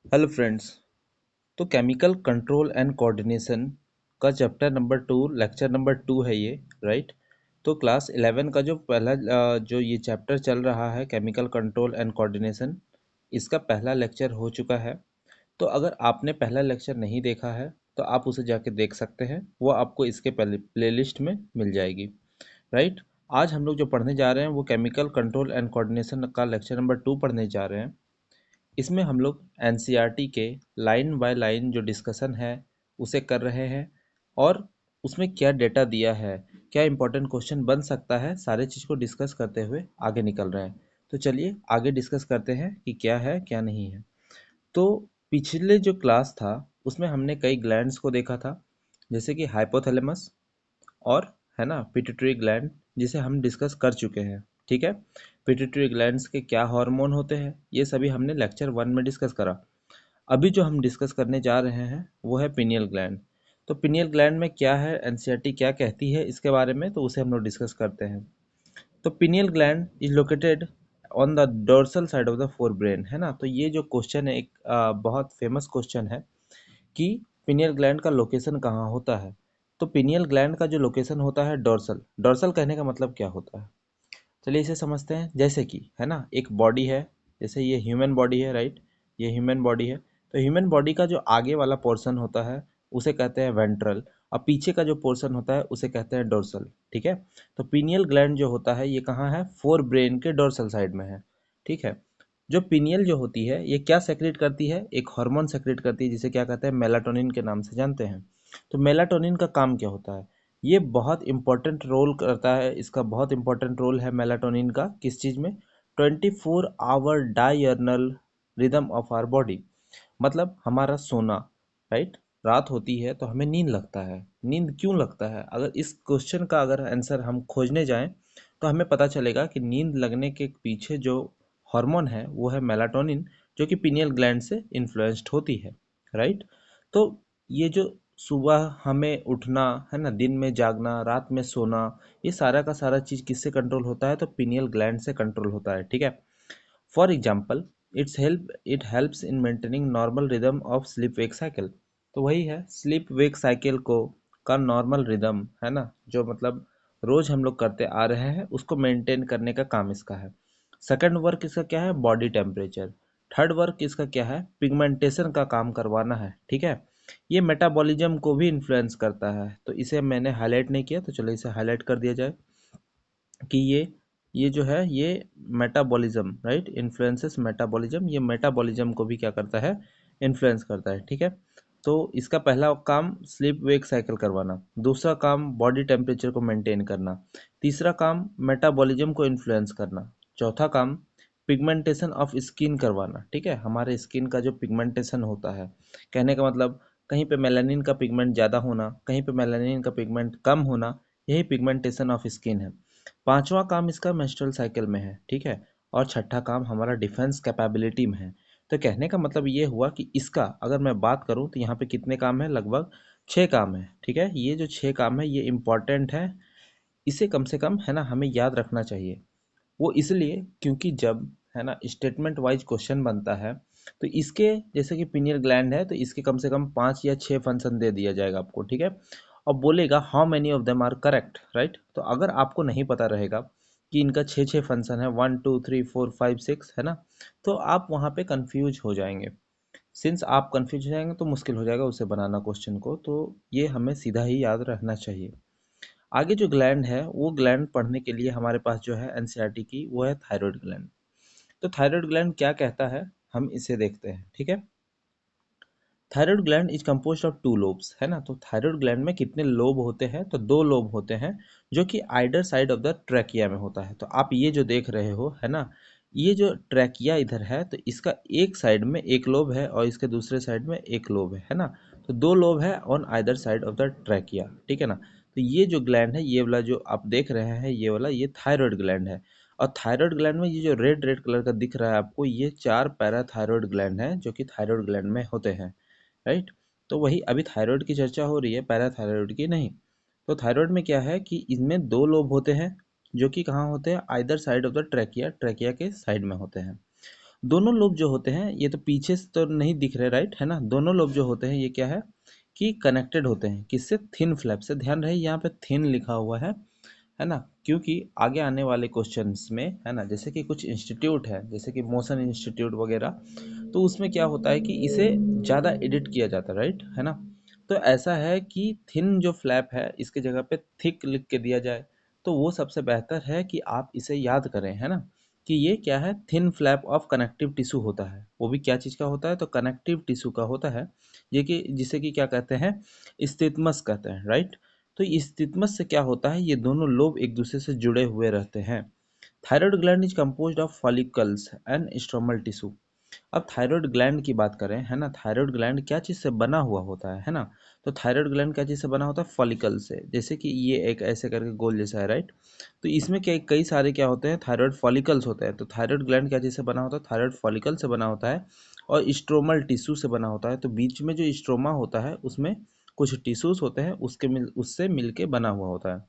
Hello friends. तो chemical control and coordination का chapter number 2 lecture number 2 है ये, राइट। तो क्लास 11 का जो पहला जो ये चैप्टर चल रहा है केमिकल कंट्रोल एंड कोऑर्डिनेशन, इसका पहला लेक्चर हो चुका है। तो अगर आपने पहला लेक्चर नहीं देखा है तो आप उसे जाके देख सकते हैं, वो आपको इसके पहले प्लेलिस्ट में मिल जाएगी, राइट। आज हम लोग जो पढ़ने जा रहे हैं वो केमिकल कंट्रोल एंड कोऑर्डिनेशन का लेक्चर नंबर 2 पढ़ने जा रहे हैं। इसमें हम लोग एनसीईआरटी के लाइन बाय लाइन जो डिस्कशन है उसे कर रहे हैं, और उसमें क्या डेटा दिया है, क्या इंपॉर्टेंट क्वेश्चन बन सकता है, सारे चीज़ को डिस्कस करते हुए आगे निकल रहे हैं। तो चलिए आगे डिस्कस करते हैं कि क्या है क्या नहीं है। तो पिछले जो क्लास था उसमें हमने कई ग्लैंड्स को देखा था, जैसे कि हाइपोथैलेमस और है ना पिट्यूटरी ग्लैंड, जिसे हम डिस्कस कर चुके हैं। ठीक है, पिट्यूटरी ग्लैंड्स के क्या हार्मोन होते हैं ये सभी हमने लेक्चर 1 में डिस्कस करा। अभी जो हम डिस्कस करने जा रहे हैं वो है पिनियल ग्लैंड। तो पिनियल ग्लैंड में क्या है, एनसीईआरटी क्या कहती है इसके बारे में, तो उसे हम लोग डिस्कस करते हैं। तो pineal gland is located on the dorsal side of the fore brain, है ना। तो ये जो क्वेश्चन है एक बहुत फेमस क्वेश्चन है कि पिनियल ग्लैंड का लोकेशन कहाँ होता है। तो पिनियल ग्लैंड का जो लोकेशन होता है डोर्सल, डोर्सल कहने का मतलब क्या होता है, चलिए इसे समझते हैं। जैसे कि है ना एक बॉडी है, जैसे ये ह्यूमन बॉडी है, राइट। ये ह्यूमन बॉडी है, तो ह्यूमन बॉडी का जो आगे वाला पोर्शन होता है उसे कहते हैं वेंट्रल, और पीछे का जो पोर्शन होता है उसे कहते हैं डोर्सल। ठीक है, तो पीनियल ग्लैंड जो होता है ये कहाँ है, फोर ब्रेन के डोर्सल साइड में है। ठीक है, जो पिनियल जो होती है ये क्या सेक्रेट करती है, एक हार्मोन सेक्रेट करती है जिसे क्या कहते हैं, मेलाटोनिन के नाम से जानते हैं। तो मेलाटोनिन का काम क्या होता है, ये बहुत इंपॉर्टेंट रोल करता है, इसका बहुत इंपॉर्टेंट रोल है मेलाटोनिन का, किस चीज़ में, 24 hour diurnal rhythm of our body. मतलब हमारा सोना, राइट। रात होती है तो हमें नींद लगता है, नींद क्यों लगता है, अगर इस क्वेश्चन का अगर आंसर हम खोजने जाएं तो हमें पता चलेगा कि नींद लगने के पीछे जो हार्मोन है वो है मेलाटोनिन, जो कि पिनियल ग्लैंड से इन्फ्लुएंस्ड होती है, राइट। तो ये जो सुबह हमें उठना है ना, दिन में जागना, रात में सोना, ये सारा का सारा चीज़ किससे कंट्रोल होता है, तो पिनियल ग्लैंड से कंट्रोल होता है। ठीक है, for example it helps in maintaining normal rhythm of sleep wake cycle. तो वही है स्लीप वेक साइकिल को का नॉर्मल रिदम, है ना, जो मतलब रोज हम लोग करते आ रहे हैं उसको मेंटेन करने का काम इसका है। सेकंड वर्क इसका क्या है, बॉडी टेम्परेचर। थर्ड वर्क इसका क्या है, पिगमेंटेशन का काम करवाना है। ठीक है, ये मेटाबॉलिज्म को भी इन्फ्लुएंस करता है, तो इसे मैंने हाईलाइट नहीं किया, तो चलो इसे हाईलाइट कर दिया जाए कि ये जो है ये मेटाबॉलिज्म, राइट, इन्फ्लुएंसेस मेटाबॉलिज्म, ये मेटाबॉलिज्म को भी क्या करता है, इन्फ्लुएंस करता है। ठीक है, तो इसका पहला काम स्लीप वेक साइकिल करवाना, दूसरा काम बॉडी टेम्परेचर को मेंटेन करना, तीसरा काम मेटाबॉलिज्म को इन्फ्लुएंस करना, चौथा काम पिगमेंटेशन ऑफ स्किन करवाना। ठीक है, हमारे स्किन का जो पिगमेंटेशन होता है, कहने का मतलब कहीं पे मेलानिन का पिगमेंट ज़्यादा होना, कहीं पे मेलानिन का पिगमेंट कम होना, यही पिगमेंटेशन ऑफ स्किन है। पांचवा काम इसका मेंस्ट्रुअल साइकिल में है। ठीक है, और छठा काम हमारा डिफेंस कैपेबिलिटी में है। तो कहने का मतलब ये हुआ कि इसका अगर मैं बात करूं तो यहाँ पे कितने काम है, लगभग 6 काम है। ठीक है, ये जो 6 काम है ये इम्पॉर्टेंट है, इसे कम से कम है ना हमें याद रखना चाहिए। वो इसलिए क्योंकि जब है ना स्टेटमेंट वाइज क्वेश्चन बनता है तो इसके, जैसे कि पिनियल ग्लैंड है तो इसके कम से कम 5 या 6 फंक्शन दे दिया जाएगा आपको। ठीक है, और बोलेगा how many of them are correct, right. तो अगर आपको नहीं पता रहेगा कि इनका 6 फंक्शन है, 1 2 3 4 5 6, है ना, तो आप वहाँ पे कंफ्यूज हो जाएंगे। सिंस आप कंफ्यूज हो जाएंगे तो मुश्किल हो जाएगा उसे बनाना क्वेश्चन को, तो ये हमें सीधा ही याद रखना चाहिए। आगे जो ग्लैंड है वो ग्लैंड पढ़ने के लिए हमारे पास जो है एनसीईआरटी की, वो है थायराइड ग्लैंड। तो थायराइड ग्लैंड क्या कहता है, हम इसे देखते हैं। ठीक है, thyroid gland is composed of 2 lobes, है ना। तो थायराइड ग्लैंड में कितने लोब होते हैं, तो 2 लोब होते हैं, जो कि आइडर साइड ऑफ द ट्रैकिया में होता है। तो आप ये जो देख रहे हो, है ना, ये जो ट्रैकिया इधर है तो इसका एक साइड में एक लोब है और इसके दूसरे साइड में एक लोब है ना। तो 2 लोब है on either side of the trachea. ठीक है ना, तो ये जो ग्लैंड है, ये वाला जो आप देख रहे हैं ये वाला, ये थायराइड ग्लैंड है। और थायराइड ग्लैंड में ये जो रेड रेड कलर का दिख रहा है आपको, ये 4 पैराथायराइड ग्लैंड है जो कि थायराइड ग्लैंड में होते हैं, राइट। तो वही अभी थायराइड की चर्चा हो रही है, पैराथायराइड की नहीं। तो थायराइड में क्या है कि इनमें 2 लोब होते हैं, जो कि कहाँ होते हैं, either side of the trachea, trachea के साइड में होते हैं। दोनों लोब जो होते हैं ये तो पीछे से तो नहीं दिख रहे, राइट, है ना। दोनों लोब जो होते हैं ये क्या है कि कनेक्टेड होते हैं किससे, थिन फ्लैप से। ध्यान रहे यहाँ पे थिन लिखा हुआ है ना, क्योंकि आगे आने वाले क्वेश्चंस में, है ना, जैसे कि कुछ इंस्टीट्यूट है जैसे कि मोशन इंस्टीट्यूट वगैरह, तो उसमें क्या होता है कि इसे ज़्यादा एडिट किया जाता है, राइट, है ना। तो ऐसा है कि थिन जो फ्लैप है इसके जगह पे थिक लिख के दिया जाए तो वो सबसे बेहतर है कि आप इसे याद करें, है ना, कि ये क्या है, thin flap of connective tissue होता है। वो भी क्या चीज़ का होता है, तो कनेक्टिव टिश्यू का होता है ये, कि जिसे कि क्या कहते हैं, स्टिथमस कहते हैं, राइट। तो स्टिथमस से क्या होता है, ये दोनों लोब एक दूसरे से जुड़े हुए रहते हैं। Thyroid gland is composed of follicles and stromal tissue. अब थायराइड ग्लैंड की बात करें, है ना, थायराइड ग्लैंड क्या चीज़ से बना हुआ होता है ना। तो थायराइड ग्लैंड क्या चीज़ से बना होता है, फॉलिकल से। जैसे कि ये एक ऐसे करके गोल जैसा है, राइट। तो इसमें क्या कई सारे क्या होते हैं, थायराइड फॉलिकल्स होते हैं। तो थायराइड ग्लैंड क्या चीज़ से बना होता है, थायराइड फॉलिकल से बना होता है और स्ट्रोमल टिश्यू से बना होता है। तो बीच में जो स्ट्रोमा होता है उसमें कुछ टिश्यूज होते हैं, उससे मिलके बना हुआ होता है।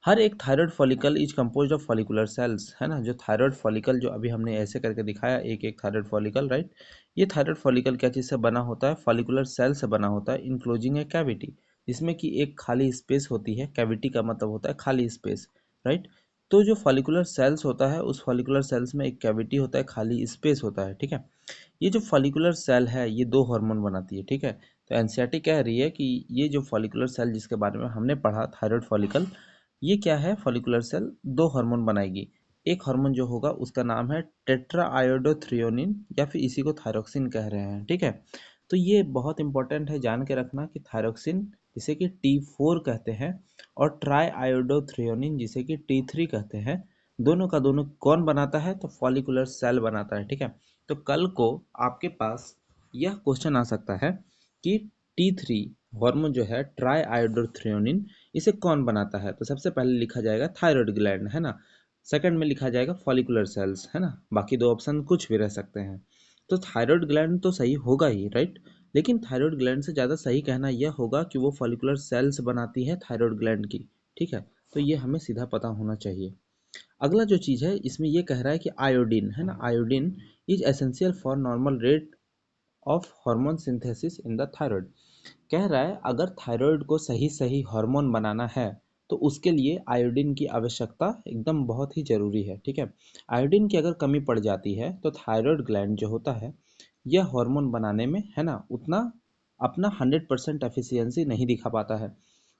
हर एक thyroid follicle is composed of follicular cells, है ना। जो थायराइड फॉलिकल जो अभी हमने ऐसे करके दिखाया, एक एक थायराइड फॉलिकल, राइट। ये थायराइड फॉलिकल क्या चीज़ से बना होता है, फॉलिकुलर सेल से बना होता है, इनक्लोजिंग ए कैविटी, जिसमें कि एक खाली स्पेस होती है। कैविटी का मतलब होता है खाली स्पेस, राइट। तो जो फॉलिकुलर सेल्स होता है उस फॉलिकुलर सेल्स में एक कैविटी होता है, खाली स्पेस होता है, ठीक है। ये जो फॉलिकुलर सेल है ये दो हार्मोन बनाती है, ठीक है। तो एनसीईआरटी कह रही है कि ये जो फॉलिकुलर सेल जिसके बारे में हमने पढ़ा, थायराइड फॉलिकल, ये क्या है, फॉलिकुलर सेल दो हार्मोन बनाएगी। एक हार्मोन जो होगा उसका नाम है टेट्रा आयोडोथ्रियोनिन, या फिर इसी को थायरोक्सिन कह रहे हैं, ठीक है। तो ये बहुत इंपॉर्टेंट है जान के रखना कि थायरोक्सिन जिसे कि T4 कहते हैं और ट्राई आयोडोथ्रियोनिन जिसे कि T3 कहते हैं, दोनों का दोनों कौन बनाता है, तो फॉलिकुलर सेल बनाता है, ठीक है। तो कल को आपके पास यह क्वेश्चन आ सकता है कि T3 हार्मोन जो है ट्राई आयोडोथ्रियोनिन, इसे कौन बनाता है। तो सबसे पहले लिखा जाएगा थायराइड ग्लैंड, है ना। सेकंड में लिखा जाएगा फॉलिकुलर सेल्स, है ना। बाकी दो ऑप्शन कुछ भी रह सकते हैं। तो थायराइड ग्लैंड तो सही होगा ही, राइट। लेकिन थायराइड ग्लैंड से ज़्यादा सही कहना यह होगा कि वो फॉलिकुलर सेल्स बनाती है थायराइड ग्लैंड की, ठीक है। तो ये हमें सीधा पता होना चाहिए। अगला जो चीज़ है इसमें ये कह रहा है कि आयोडीन, है ना, iodine is essential for normal rate of hormone synthesis in the thyroid. कह रहा है अगर थायराइड को सही सही हार्मोन बनाना है तो उसके लिए आयोडीन की आवश्यकता एकदम बहुत ही ज़रूरी है, ठीक है। आयोडीन की अगर कमी पड़ जाती है तो थायराइड ग्लैंड जो होता है यह हार्मोन बनाने में, है ना, उतना अपना 100% एफिशिएंसी नहीं दिखा पाता है,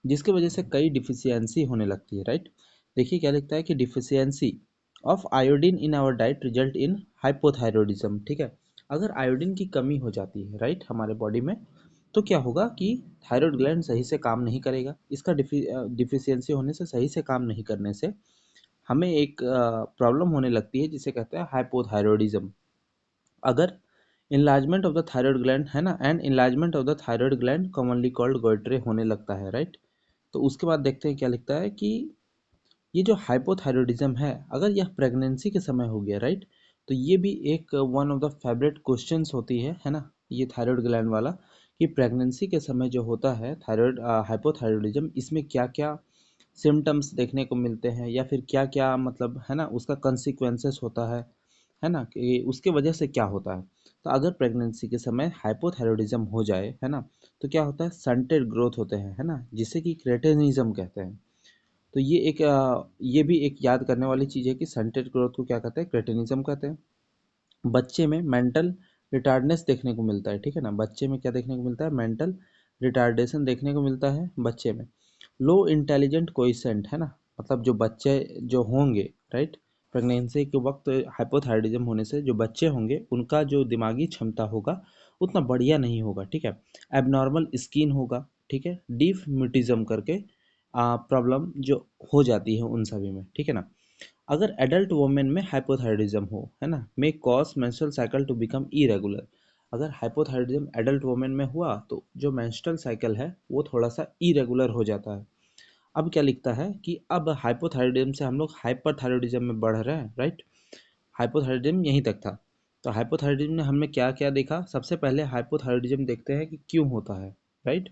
जिसकी वजह से कई डिफिशियंसी होने लगती है, राइट। देखिए क्या लिखता है कि deficiency of iodine in our diet result in hypothyroidism, ठीक है। अगर आयोडीन की कमी हो जाती है, राइट, हमारे बॉडी में, तो क्या होगा कि थायराइड ग्लैंड सही से काम नहीं करेगा। इसका डिफिशियंसी होने से, सही से काम नहीं करने से हमें एक प्रॉब्लम होने लगती है जिसे कहते हैं हाइपोथायरॉयडिज्म। अगर enlargement of the thyroid gland, है ना, and enlargement of the thyroid gland commonly called goitre होने लगता है, राइट। तो उसके बाद देखते हैं क्या लिखता है कि ये जो हाइपोथायरॉयडिज्म है अगर यह प्रेगनेंसी के समय हो गया, राइट, तो ये भी एक one of the favourite questions होती है ना, ये थायराइड ग्लैंड वाला, कि प्रेगनेंसी के समय जो होता है थायराइड हाइपोथायरॉयडिज्म, इसमें क्या क्या सिम्टम्स देखने को मिलते हैं या फिर क्या क्या मतलब, है ना, उसका कंसिक्वेंसेस होता है ना, कि उसके वजह से क्या होता है। तो अगर प्रेगनेंसी के समय हाइपोथायरॉयडिज्म हो जाए, है ना, तो क्या होता है, स्टंटेड ग्रोथ होते हैं, है ना, जिसे कि क्रेटिनिज्म कहते हैं। तो ये भी एक याद करने वाली चीज़ है कि स्टंटेड ग्रोथ को क्या कहते हैं, क्रेटिनिज्म कहते हैं। बच्चे में मेंटल रिटार्डनेस देखने को मिलता है, ठीक है ना। बच्चे में क्या देखने को मिलता है, मेंटल रिटार्डेशन देखने को मिलता है बच्चे में। लो इंटेलिजेंट कोइसेंट, है ना, मतलब जो बच्चे जो होंगे, राइट, प्रेगनेंसी के वक्त हाइपोथायरॉयडिज्म होने से जो बच्चे होंगे उनका जो दिमागी क्षमता होगा उतना बढ़िया नहीं होगा, ठीक है। एबनॉर्मल स्किन होगा, ठीक है, डीफ म्यूटिज्म करके प्रॉब्लम जो हो जाती है उन सभी में, ठीक है ना। अगर एडल्ट वोमेन में हाइपोथायरॉयडिज्म हो, है ना, may cause menstrual cycle to become irregular. अगर हाइपोथायरॉयडिज्म एडल्ट वोमेन में हुआ तो जो मेंस्ट्रुअल साइकिल है वो थोड़ा सा इरेगुलर हो जाता है। अब क्या लिखता है कि अब हाइपोथायरॉयडिज्म से हम लोग हाइपरथायरॉयडिज्म में बढ़ रहे हैं, राइट। हाइपोथायरॉयडिज्म यहीं तक था। तो हाइपोथायरॉयडिज्म में हमने क्या क्या देखा, सबसे पहले हाइपोथायरॉयडिज्म देखते हैं कि क्यों होता है, राइट।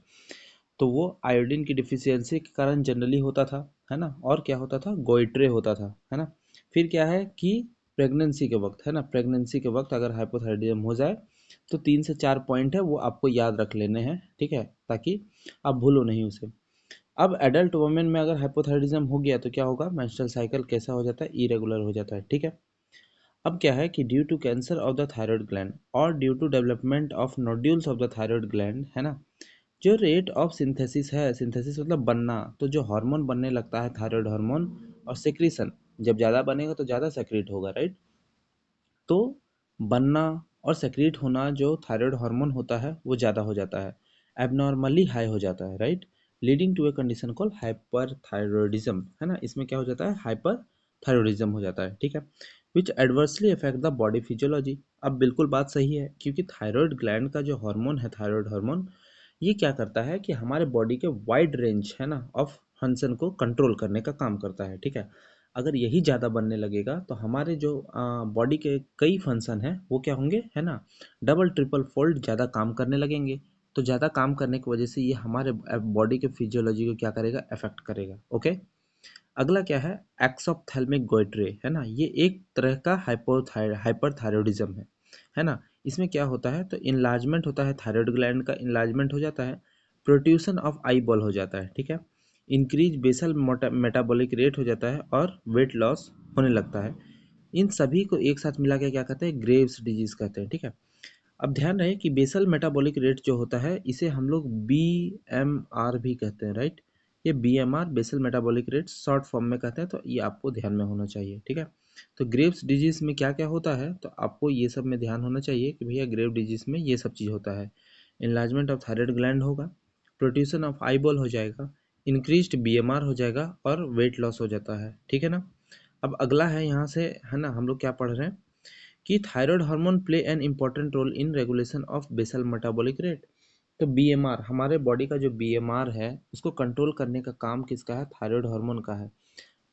तो वो आयोडीन की डिफिशियंसी के कारण जनरली होता था, है ना। और क्या होता था, गोइट्रे होता था, है ना। फिर क्या है कि प्रेगनेंसी के वक्त, है ना, प्रेगनेंसी के वक्त अगर हाइपोथायराइडिज्म हो जाए तो 3 से 4 पॉइंट है वो आपको याद रख लेने हैं, ठीक है, ताकि आप भूलो नहीं उसे। अब एडल्ट वुमेन में अगर हाइपोथायराइडिज्म हो गया तो क्या होगा, मेंस्ट्रुअल साइकिल कैसा हो जाता है, इरेगुलर हो जाता है, ठीक है। अब क्या है कि due to cancer of the thyroid gland और due to development of nodules of the thyroid gland, है ना, जो रेट ऑफ सिंथेसिस है, सिंथेसिस मतलब बनना, तो जो हार्मोन बनने लगता है थायराइड हार्मोन, और सेक्रीशन जब ज़्यादा बनेगा तो ज़्यादा सेक्रेट होगा, राइट। तो बनना और सेक्रेट होना जो थायराइड हार्मोन होता है वो ज़्यादा हो जाता है, एबनॉर्मली हाई हो जाता है, right, leading to a condition call hyperthyroidism, है ना, इसमें क्या हो जाता है, हाइपरथायरॉयडिज्म हो जाता है, ठीक है, which adversely affect the body physiology. अब बिल्कुल बात सही है, क्योंकि थायराइड ग्लैंड का जो हार्मोन है, थायराइड हार्मोन, ये क्या करता है कि हमारे बॉडी के वाइड रेंज, है ना, ऑफ फंक्शन को कंट्रोल करने का काम करता है, ठीक है। अगर यही ज़्यादा बनने लगेगा तो हमारे जो बॉडी के कई फंक्शन हैं वो क्या होंगे, है ना, डबल ट्रिपल फोल्ड ज़्यादा काम करने लगेंगे। तो ज़्यादा काम करने की वजह से ये हमारे बॉडी के फिजियोलॉजी को क्या करेगा, अफेक्ट करेगा, ओके। अगला क्या है, एक्सोप्थेल्मिक गोइट्रे, है ना, ये एक तरह का हाइपरथायरॉयडिज्म है ना। इसमें क्या होता है, तो इनलार्जमेंट होता है, थायराइड ग्लैंड का इनलार्जमेंट हो जाता है, प्रोट्यूशन ऑफ आई बॉल हो जाता है, ठीक है, इंक्रीज बेसल मेटाबॉलिक रेट हो जाता है और वेट लॉस होने लगता है। इन सभी को एक साथ मिला के क्या कहते हैं, ग्रेव्स डिजीज कहते हैं, ठीक है। अब ध्यान रहे कि बेसल मेटाबॉलिक रेट जो होता है इसे हम लोग बी एम आर भी कहते हैं, राइट। ये B M R basal metabolic rate short form में कहते हैं, तो ये आपको ध्यान में होना चाहिए, ठीक है। तो ग्रेव्स डिजीज में क्या क्या होता है, तो आपको ये सब में ध्यान होना चाहिए कि भैया ग्रेव डिजीज में ये सब चीज़ होता है, इनलार्जमेंट ऑफ थायराइड ग्लैंड होगा, प्रोट्यूशन ऑफ आईबॉल हो जाएगा, इंक्रीज्ड बीएमआर हो जाएगा और वेट लॉस हो जाता है, ठीक है ना। अब अगला है यहाँ से, है ना, हम लोग क्या पढ़ रहे हैं कि thyroid hormone play an important role in regulation of basal metabolic rate. तो बीएमआर, हमारे बॉडी का जो बीएमआर है उसको कंट्रोल करने का काम किसका है, थायराइड हार्मोन का है।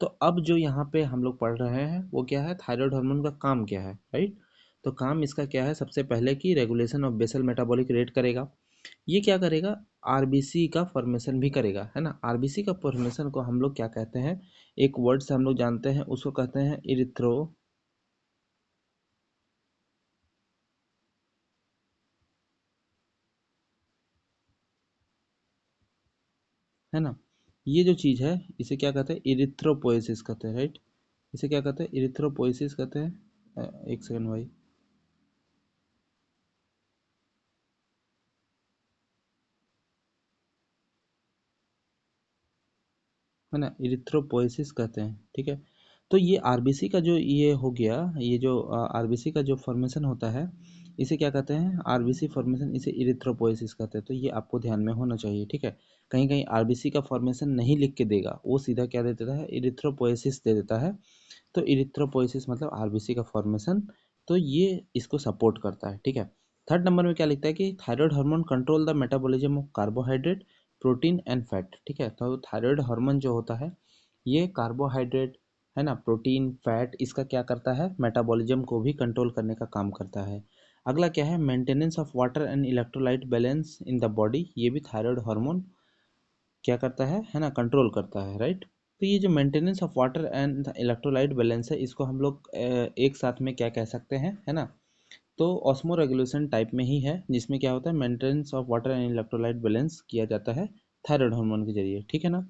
तो अब जो यहाँ पे हम लोग पढ़ रहे हैं वो क्या है, थायराइड हार्मोन का काम क्या है, राइट। तो काम इसका क्या है, सबसे पहले कि regulation of basal metabolic rate करेगा। ये क्या करेगा, आरबीसी का फॉर्मेशन भी करेगा, है ना। आरबीसी का फॉर्मेशन को हम लोग क्या कहते हैं, एक वर्ड से हम लोग जानते हैं, उसको कहते हैं इरिथ्रो, है ना। ये जो चीज़ है इसे क्या कहते हैं, इरिथ्रोपोएसिस कहते हैं, राइट। इसे क्या कहते हैं, इरिथ्रोपोएसिस कहते हैं। एक सेकंड भाई, है ना, इरिथ्रोपोएसिस कहते हैं, ठीक है। तो ये आरबीसी का जो ये हो गया, ये जो आरबीसी का जो फॉर्मेशन होता है इसे क्या कहते हैं, आरबीसी फॉर्मेशन, इसे इरिथ्रोपोएसिस कहते हैं। तो ये आपको ध्यान में होना चाहिए, ठीक है। कहीं कहीं आरबीसी का फॉर्मेशन नहीं लिख के देगा, वो सीधा क्या दे देता है, इरिथ्रोपोएसिस दे देता है। तो इरिथ्रोपोइसिस मतलब आरबीसी का फॉर्मेशन, तो ये इसको सपोर्ट करता है, ठीक है। थर्ड नंबर में क्या लिखता है कि thyroid hormone control the metabolism of carbohydrate, protein and fat, ठीक है। तो थायराइड हार्मोन जो होता है ये कार्बोहाइड्रेट, है ना, प्रोटीन, फैट, इसका क्या करता है, मेटाबॉलिज्म को भी कंट्रोल करने का काम करता है। अगला क्या है, maintenance of water and electrolyte balance in the body, ये भी थायराइड हार्मोन क्या करता है ना, कंट्रोल करता है, राइट। तो ये जो maintenance of water and electrolyte balance है इसको हम लोग एक साथ में क्या कह सकते हैं, है ना। तो ऑस्मो रेगुलेशन टाइप में ही है, जिसमें क्या होता है, maintenance of water and electrolyte balance किया जाता है थायराइड हार्मोन के जरिए, ठीक है ना।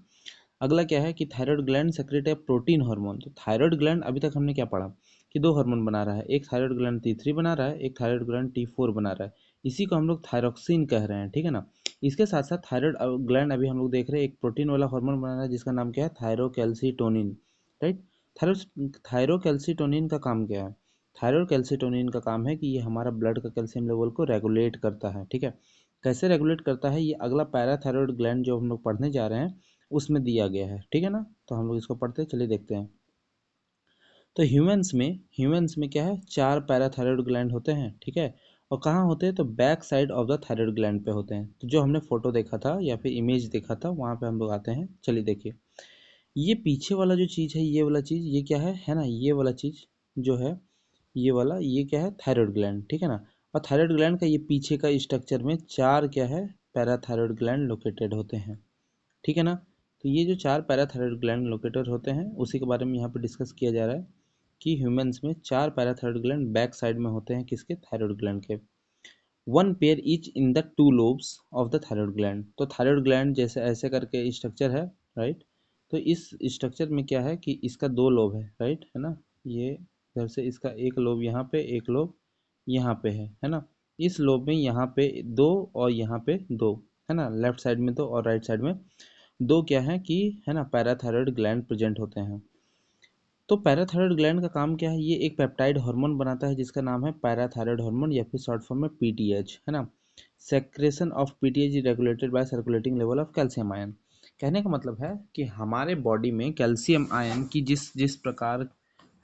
अगला क्या है कि थायराइड ग्लैंड सेक्रेट है प्रोटीन हार्मोन। तो थायराइड ग्लैंड अभी तक हमने क्या पढ़ा कि दो हार्मोन बना रहा है, एक थायराइड ग्लैंड T3 बना रहा है, एक थायराइड ग्लैंड T4 बना रहा है। इसी को हम लोग थायरोक्सिन कह रहे हैं, ठीक है ना। इसके साथ साथ थायराइड ग्लैंड अभी हम लोग देख रहे हैं एक प्रोटीन वाला हार्मोन बना रहा है जिसका नाम क्या है, थायरोकैल्सिटोनिन, राइट। थायरोकैल्सिटोनिन का काम क्या है, थायरोकैल्सिटोनिन का काम है कि ये हमारा ब्लड का कैल्शियम लेवल को रेगुलेट करता है, ठीक है। कैसे रेगुलेट करता है, ये अगला पैराथायरॉयड ग्लैंड जो हम लोग पढ़ने जा रहे हैं उसमें दिया गया है, ठीक है ना। तो हम लोग इसको पढ़ते चलिए देखते हैं। तो ह्यूमंस में क्या है, 4 पैराथायरॉयड ग्लैंड होते हैं, ठीक है। और कहाँ होते हैं, तो back side of the thyroid gland पे होते हैं। तो जो हमने फोटो देखा था या फिर इमेज देखा था वहाँ पे हम लोग आते हैं, चलिए देखिए। ये पीछे वाला जो चीज़ है, ये वाला चीज़, ये क्या है ना, ये वाला चीज़ जो है, ये वाला, ये क्या है, थायरॉयड ग्लैंड, ठीक है ना। और थायरॉयड ग्लैंड का ये पीछे का स्ट्रक्चर में 4 क्या है, पैराथायरॉयड ग्लैंड लोकेटेड होते हैं, ठीक है ना। तो ये जो 4 पैराथायरॉयड ग्लैंड लोकेटेड होते हैं उसी के बारे में यहाँ पे डिस्कस किया जा रहा है कि ह्यूमंस में 4 पैराथायरॉयड ग्लैंड बैक साइड में होते हैं, किसके? थायराइड ग्लैंड के। 1 pair each in the 2 lobes of the thyroid gland. तो थायराइड ग्लैंड जैसे ऐसे करके स्ट्रक्चर है, राइट। तो इस स्ट्रक्चर में क्या है कि इसका 2 लोब है, राइट, है ना। ये इधर से इसका एक लोब यहाँ पे, एक लोब यहाँ पे है ना। इस लोब में यहाँ पे 2 और यहाँ पे 2, है ना। लेफ्ट साइड में 2 और राइट साइड में 2 क्या है कि, है ना, पैराथायरॉयड ग्लैंड प्रेजेंट होते हैं। तो पैराथायरॉयड ग्लैंड का काम क्या है? ये एक पेप्टाइड हार्मोन बनाता है जिसका नाम है पैराथायरॉयड हार्मोन, या फिर शॉर्ट फॉर्म में पीटीएच, है ना। Secretion of PTH is regulated by circulating level of calcium ion. कहने का मतलब है कि हमारे बॉडी में कैल्शियम आयन की जिस जिस प्रकार,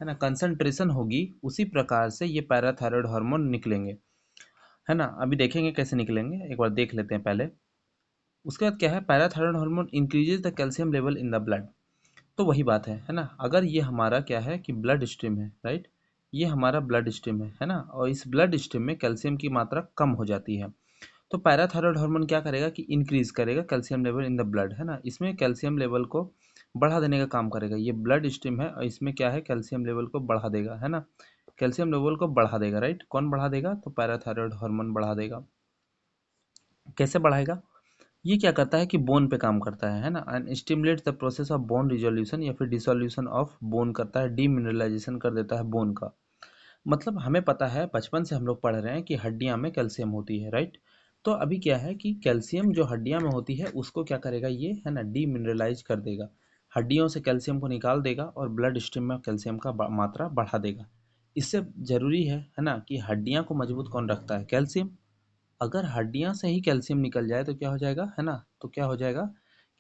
है ना, कंसंट्रेशन होगी, उसी प्रकार से ये पैराथायरॉयड हार्मोन निकलेंगे, है ना। अभी देखेंगे कैसे निकलेंगे, एक बार देख लेते हैं पहले। उसके बाद क्या है, parathyroid hormone increases the calcium level in the blood. तो वही बात है ना। अगर ये हमारा क्या है कि ब्लड स्ट्रीम है, राइट, ये हमारा ब्लड स्ट्रीम है ना, और इस ब्लड स्ट्रीम में कैल्शियम की मात्रा कम हो जाती है, तो पैराथायरॉयड हार्मोन क्या करेगा कि इंक्रीज करेगा calcium level in the blood, है ना। इसमें कैल्शियम लेवल को बढ़ा देने का काम करेगा। ये ब्लड स्ट्रीम है और इसमें क्या है, कैल्शियम लेवल को बढ़ा देगा, है ना। कैल्शियम लेवल को बढ़ा देगा, राइट। कौन बढ़ा देगा? तो पैराथायरॉयड हार्मोन बढ़ा देगा। कैसे बढ़ाएगा? ये क्या करता है कि बोन पे काम करता है ना, and stimulates the process of bone resolution, या फिर डिसोल्यूशन ऑफ बोन करता है, डीमिनरलाइजेशन कर देता है बोन का। मतलब हमें पता है, बचपन से हम लोग पढ़ रहे हैं कि हड्डियां में कैल्शियम होती है, राइट। तो अभी क्या है कि कैल्शियम जो हड्डियां में होती है उसको क्या करेगा ये, है ना, डीमिनरलाइज कर देगा। हड्डियों से कैल्शियम को निकाल देगा और ब्लड स्ट्रीम में कैल्शियम का मात्रा बढ़ा देगा। इससे जरूरी है ना, कि हड्डियां को मजबूत कौन रखता है? कैल्शियम। अगर हड्डियां से ही कैल्शियम निकल जाए तो क्या हो जाएगा, है ना, तो क्या हो जाएगा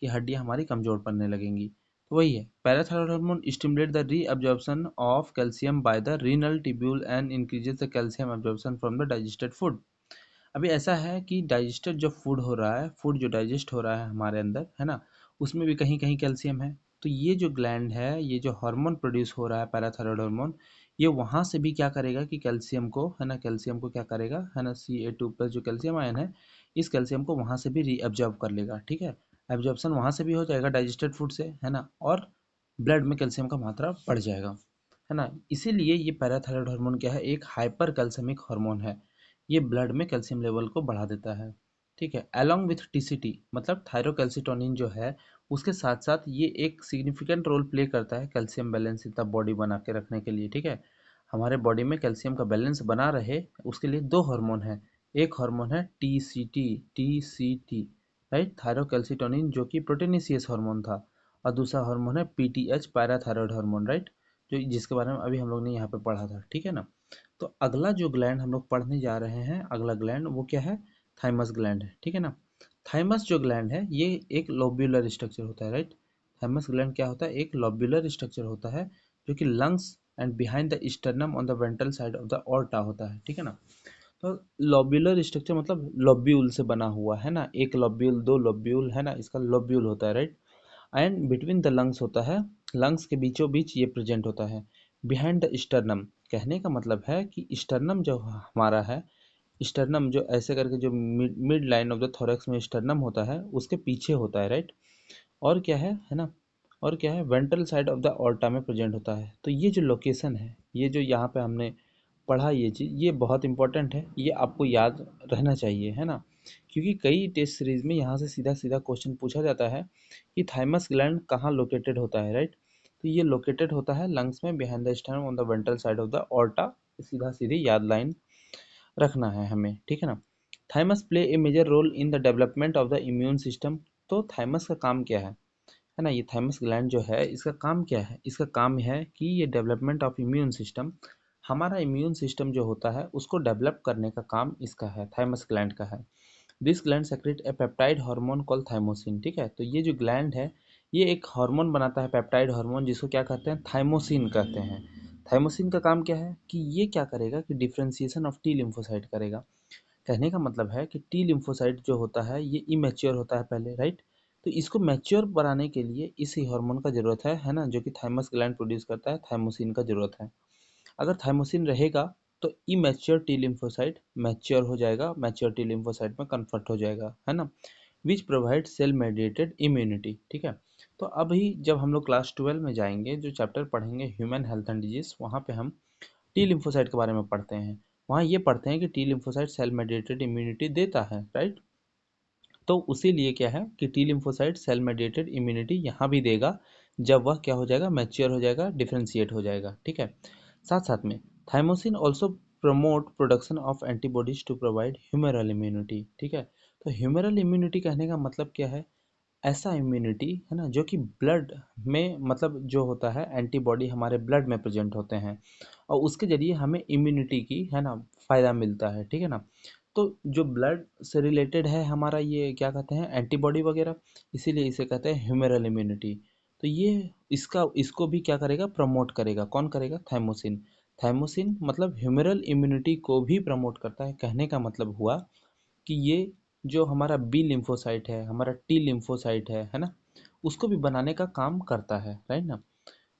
कि हड्डियां हमारी कमजोर पड़ने लगेंगी। तो वही है, parathyroid hormone stimulate the reabsorption of calcium by the renal tubule and increases the calcium absorption from the digested food. अभी ऐसा है कि डाइजेस्टेड जो फूड हो रहा है, फूड जो डाइजेस्ट हो रहा है हमारे अंदर, है ना, उसमें भी कहीं कहीं कैल्शियम है। तो ये जो ग्लैंड है, ये जो हार्मोन प्रोड्यूस हो रहा है पैराथायरॉयड हार्मोन, ये वहाँ से भी क्या करेगा कि कैल्शियम को, है ना, कैल्शियम को क्या करेगा, है ना, Ca2+ जो कैल्शियम आयन है, इस कैल्शियम को वहाँ से भी रीअब्जॉर्ब कर लेगा, ठीक है। एब्जॉर्प्शन वहाँ से भी हो जाएगा डाइजेस्टेड फूड से, है ना, और ब्लड में कैल्शियम का मात्रा बढ़ जाएगा, है ना। इसीलिए ये पैराथायरॉयड हार्मोन क्या है, एक हाइपर कैल्शियमिक हार्मोन है। ये ब्लड में कैल्शियम लेवल को बढ़ा देता है, ठीक है। अलोंग विथ टीसीटी, मतलब थायरोकैल्सिटोनिन जो है, उसके साथ साथ ये एक सिग्निफिकेंट रोल प्ले करता है calcium balance in the body बना के रखने के लिए, ठीक है। हमारे बॉडी में कैल्शियम का बैलेंस बना रहे, उसके लिए 2 हार्मोन है। एक हार्मोन है टीसीटी, राइट, थायरोकैल्सिटोनिन, जो कि प्रोटीनेशियस हार्मोन था, और दूसरा हार्मोन है पीटीएच, पैराथायरॉयड हार्मोन, राइट, जो जिसके बारे में अभी हम लोग ने यहाँ पे पढ़ा था, ठीक है ना। तो अगला जो ग्लैंड हम लोग पढ़ने जा रहे हैं, अगला ग्लैंड वो क्या है, थाइमस ग्लैंड है, ठीक है ना। थाइमस जो ग्लैंड है ये एक लोब्यूलर स्ट्रक्चर होता है, राइट। थाइमस ग्लैंड क्या होता है, एक लोब्यूलर स्ट्रक्चर होता है, जो कि lungs and behind the sternum on the ventral side of the aorta होता है, ठीक है ना। तो लोब्यूलर स्ट्रक्चर मतलब लोब्यूल से बना हुआ, है ना, एक लोब्यूल, 2 लोब्यूल, है ना, इसका लोब्यूल होता है, right. And between the lungs होता है, लंग्स के बीचों बीच ये प्रेजेंट होता है। बिहाइंड द स्टर्नम, कहने का मतलब है कि स्टर्नम जो हमारा है, स्टर्नम जो ऐसे करके जो mid line of the thorax में स्टर्नम होता है, उसके पीछे होता है, राइट। और क्या है ना, और क्या है, ventral side of the aorta में प्रेजेंट होता है। तो ये जो लोकेशन है, ये जो यहाँ पे हमने पढ़ा, ये चीज़ ये बहुत इंपॉर्टेंट है, ये आपको याद रहना चाहिए, है ना। क्योंकि कई टेस्ट सीरीज में यहाँ से सीधा सीधा क्वेश्चन पूछा जाता है कि थाइमस ग्लैंड कहाँ लोकेटेड होता है, राइट। तो ये लोकेटेड होता है लंग्स में, behind the sternum on the ventral side of the aorta. सीधा सीधी याद लाइन रखना है हमें, ठीक है ना। Thymus play a major role in the development of the immune system. तो थाइमस का काम क्या है ना, ये थाइमस ग्लैंड जो है, इसका काम क्या है, इसका काम है कि ये डेवलपमेंट ऑफ इम्यून सिस्टम, हमारा इम्यून सिस्टम जो होता है उसको डेवलप करने का काम इसका है, थाइमस ग्लैंड का है। This gland secrete a peptide hormone called thymosin, ठीक है। तो ये जो ग्लैंड है, ये एक हार्मोन बनाता है, पेप्टाइड हार्मोन, जिसको क्या कहते हैं, थाइमोसिन कहते हैं। थाइमोसिन का काम क्या है कि ये क्या करेगा कि डिफ्रेंसिएशन ऑफ टी लिम्फोसाइट करेगा। कहने का मतलब है कि टी लिम्फोसाइट जो होता है ये इमेच्योर होता है पहले, राइट। तो इसको मैच्योर बनाने के लिए इसी हार्मोन का जरूरत है ना, जो कि थाइमस ग्लैंड प्रोड्यूस करता है, थाइमोसिन का जरूरत है। अगर थाइमोसिन रहेगा तो इमेच्योर टी लिम्फोसाइट मैच्योर हो जाएगा, मैच्योर टी लिम्फोसाइट में कन्वर्ट हो जाएगा, है ना, which provide cell mediated immunity, ठीक है। तो अभी जब हम लोग क्लास 12 में जाएंगे, जो चैप्टर पढ़ेंगे ह्यूमन हेल्थ एंड डिजीज, वहाँ पे हम टी लिम्फोसाइट के बारे में पढ़ते हैं। वहाँ ये पढ़ते हैं कि T lymphocyte cell mediated immunity देता है, राइट। तो उसी लिए क्या है कि T lymphocyte cell mediated immunity यहाँ भी देगा, जब वह क्या हो जाएगा, मैच्योर हो जाएगा, डिफरेंशिएट हो जाएगा, ठीक है। साथ साथ में thymosin also promote production of antibodies to provide humoral immunity, ठीक है। तो ह्यूमरल इम्यूनिटी कहने का मतलब क्या है, ऐसा इम्यूनिटी है ना जो कि ब्लड में, मतलब जो होता है एंटीबॉडी हमारे ब्लड में प्रेजेंट होते हैं और उसके जरिए हमें इम्यूनिटी की है ना फ़ायदा मिलता है, ठीक है ना। तो जो ब्लड से रिलेटेड है हमारा, ये क्या कहते हैं, एंटीबॉडी वगैरह, इसीलिए इसे कहते हैं ह्यूमरल इम्यूनिटी। तो ये इसको भी क्या करेगा, प्रमोट करेगा, कौन करेगा, थाइमोसिन। थाइमोसिन मतलब ह्यूमरल इम्यूनिटी को भी प्रमोट करता है। कहने का मतलब हुआ कि ये जो हमारा बी लिम्फोसाइट है, हमारा टी लिम्फोसाइट है ना, उसको भी बनाने का काम करता है, राइट ना।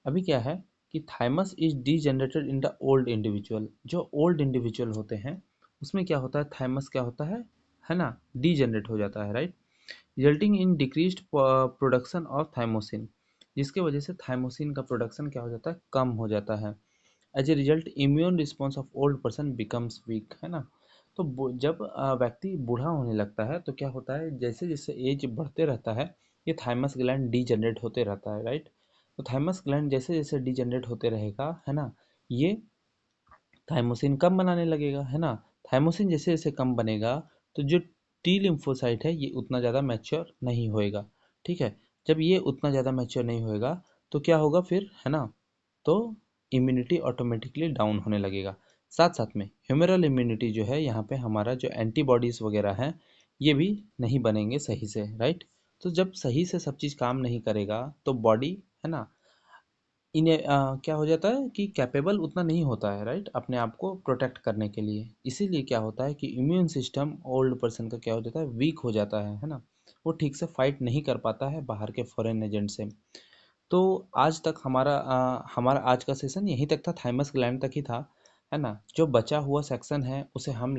अभी क्या है कि thymus is degenerated in the old individual. जो ओल्ड इंडिविजुअल होते हैं उसमें क्या होता है, थाइमस क्या होता है ना, डीजेनरेट हो जाता है, right. Resulting in decreased production of thymosin, जिसके वजह से थाइमोसिन का प्रोडक्शन क्या हो जाता है, कम हो जाता है। As a result immune response of old person becomes weak, है ना। तो जब व्यक्ति बूढ़ा होने लगता है तो क्या होता है, जैसे जैसे एज बढ़ते रहता है, ये थाइमस ग्लैंड डीजनरेट होते रहता है, राइट। तो थाइमस ग्लैंड जैसे जैसे डीजनरेट होते रहेगा, है ना, ये थाइमोसिन कम बनाने लगेगा, है ना। थाइमोसिन जैसे जैसे कम बनेगा तो जो टी लिम्फोसाइट है ये उतना ज़्यादा मैच्योर नहीं होएगा, ठीक है। जब ये उतना ज़्यादा मैच्योर नहीं होएगा तो क्या होगा फिर, है ना, तो इम्यूनिटी ऑटोमेटिकली डाउन होने लगेगा। साथ साथ में ह्यूमरल इम्यूनिटी जो है, यहाँ पे हमारा जो एंटीबॉडीज़ वगैरह हैं ये भी नहीं बनेंगे सही से, राइट। तो जब सही से सब चीज़ काम नहीं करेगा तो बॉडी, है ना, इन्हें क्या हो जाता है कि कैपेबल उतना नहीं होता है, राइट, अपने आप को प्रोटेक्ट करने के लिए। इसीलिए क्या होता है कि इम्यून सिस्टम ओल्ड पर्सन का क्या हो जाता है, वीक हो जाता है ना। वो ठीक से फाइट नहीं कर पाता है बाहर के फॉरेन एजेंट से। तो आज तक हमारा आज का सेशन यहीं तक था, थाइमस ग्लैंड तक ही था, है ना। जो बचा हुआ सेक्शन है उसे हम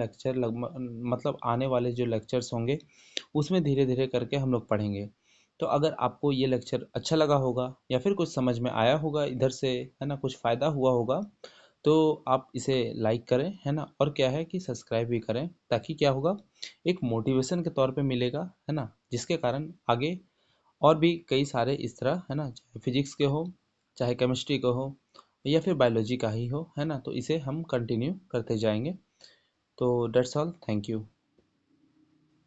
मतलब आने वाले जो लेक्चर्स होंगे उसमें धीरे धीरे करके हम लोग पढ़ेंगे। तो अगर आपको ये लेक्चर अच्छा लगा होगा या फिर कुछ समझ में आया होगा इधर से, है ना, कुछ फ़ायदा हुआ होगा, तो आप इसे लाइक करें, है ना, और क्या है कि सब्सक्राइब भी करें, ताकि क्या होगा, एक मोटिवेशन के तौर पे मिलेगा, है ना, जिसके कारण आगे और भी कई सारे इस तरह, है ना, चाहे फिजिक्स के हो, चाहे केमिस्ट्री का हो, या फिर बायोलॉजी का ही हो, है ना, तो इसे हम कंटिन्यू करते जाएंगे। तो डेट्स ऑल, थैंक यू।